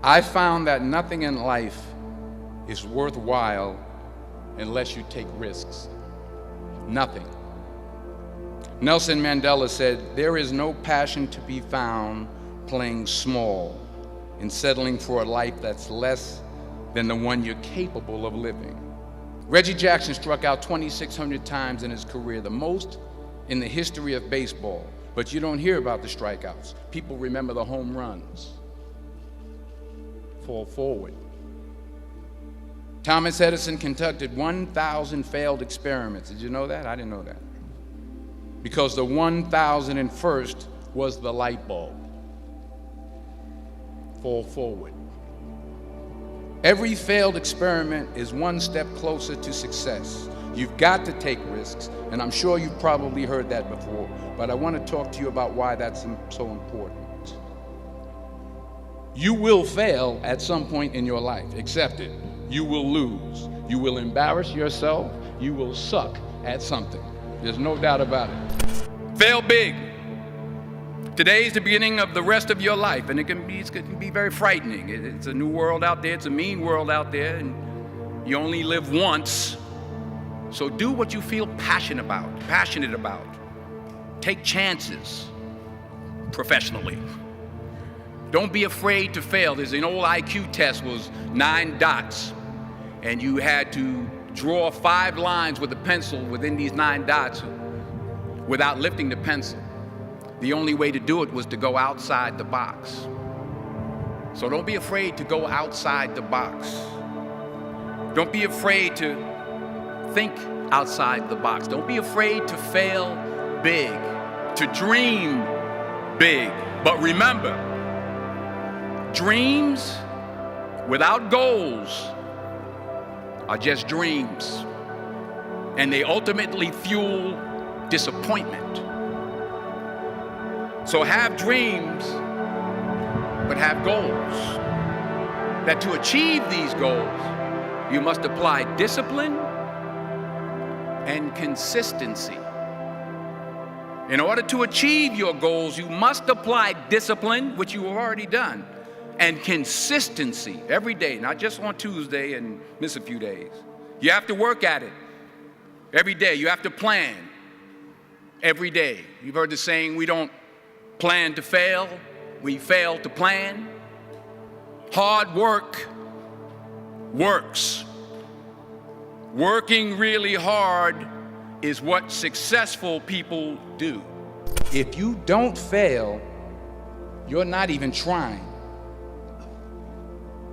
I found that nothing in life is worthwhile unless you take risks. Nothing. Nelson Mandela said, "There is no passion to be found playing small and settling for a life that's less than the one you're capable of living." Reggie Jackson struck out 2,600 times in his career, the most in the history of baseball. But you don't hear about the strikeouts. People remember the home runs. Fall forward. Thomas Edison conducted 1,000 failed experiments. Did you know that? I didn't know that. Because the 1,001st was the light bulb. Fall forward. Every failed experiment is one step closer to success. You've got to take risks, and I'm sure you've probably heard that before, but I want to talk to you about why that's so important. You will fail at some point in your life. Accept it. You will lose. You will embarrass yourself. You will suck at something. There's no doubt about it. Fail big. Today is the beginning of the rest of your life, and it can be very frightening. It's a new world out there. It's a mean world out there, and you only live once. So do what you feel passionate about. Take chances professionally. Don't be afraid to fail. There's an old IQ test, was 9 dots, and you had to draw 5 lines with a pencil within these 9 dots without lifting the pencil. The only way to do it was to go outside the box. So don't be afraid to go outside the box. Don't be afraid to think outside the box. Don't be afraid to fail big, to dream big. But remember, dreams without goals are just dreams, and they ultimately fuel disappointment. So have dreams, but have goals. That to achieve these goals, you must apply discipline and consistency. In order to achieve your goals, you must apply discipline, which you have already done, and consistency every day, not just on Tuesday and miss a few days. You have to work at it every day. You have to plan every day. You've heard the saying, we don't plan to fail, we fail to plan. Hard work works. Working really hard is what successful people do. If you don't fail, you're not even trying.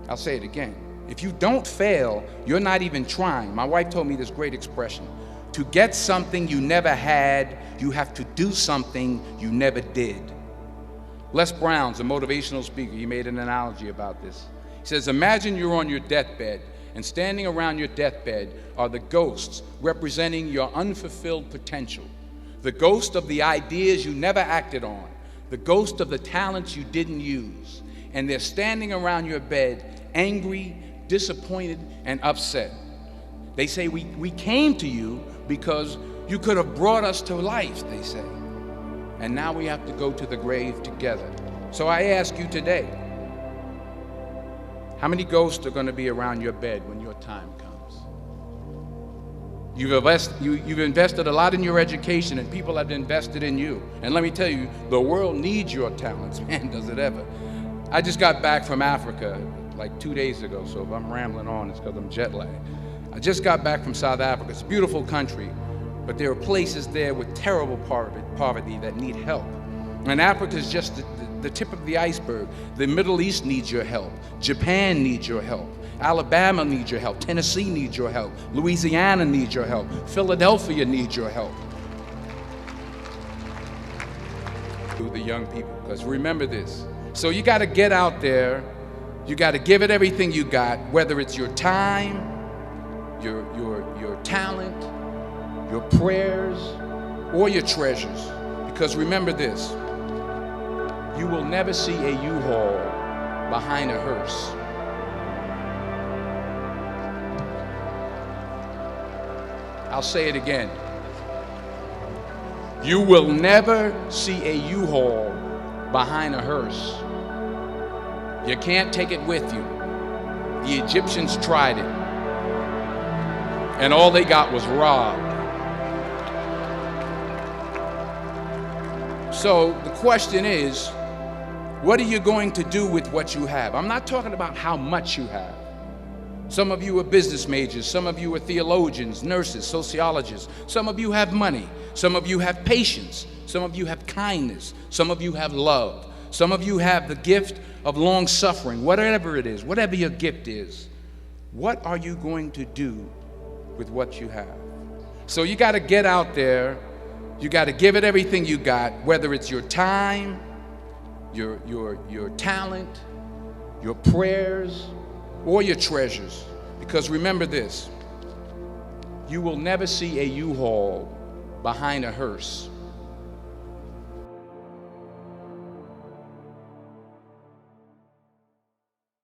I'll say it again. If you don't fail, you're not even trying. My wife told me this great expression. To get something you never had, you have to do something you never did. Les Brown's a motivational speaker. He made an analogy about this. He says, imagine you're on your deathbed, and standing around your deathbed are the ghosts representing your unfulfilled potential. The ghost of the ideas you never acted on. The ghost of the talents you didn't use. And they're standing around your bed, angry, disappointed, and upset. They say, we came to you because you could have brought us to life, they say. And now we have to go to the grave together. So I ask you today, how many ghosts are going to be around your bed when your time comes? You've invested a lot in your education, and people have invested in you. And let me tell you, the world needs your talents, man, does it ever. I just got back from Africa like 2 days ago, so if I'm rambling on, it's because I'm jet lagged. I just got back from South Africa. It's a beautiful country, but there are places there with terrible poverty that need help. And Africa is just the tip of the iceberg. The Middle East needs your help. Japan needs your help. Alabama needs your help. Tennessee needs your help. Louisiana needs your help. Philadelphia needs your help. To the young people, because remember this. So you got to get out there. You got to give it everything you got, whether it's your time, your talent, your prayers, or your treasures. Because remember this, you will never see a U-Haul behind a hearse. I'll say it again. You will never see a U-Haul behind a hearse. You can't take it with you. The Egyptians tried it, and all they got was robbed. So the question is, what are you going to do with what you have? I'm not talking about how much you have. Some of you are business majors. Some of you are theologians, nurses, sociologists. Some of you have money. Some of you have patience. Some of you have kindness. Some of you have love. Some of you have the gift of long suffering. Whatever it is, whatever your gift is, what are you going to do with what you have? So you got to get out there. You got to give it everything you got, whether it's your time, your talent, your prayers, or your treasures. Because remember this, you will never see a U-Haul behind a hearse.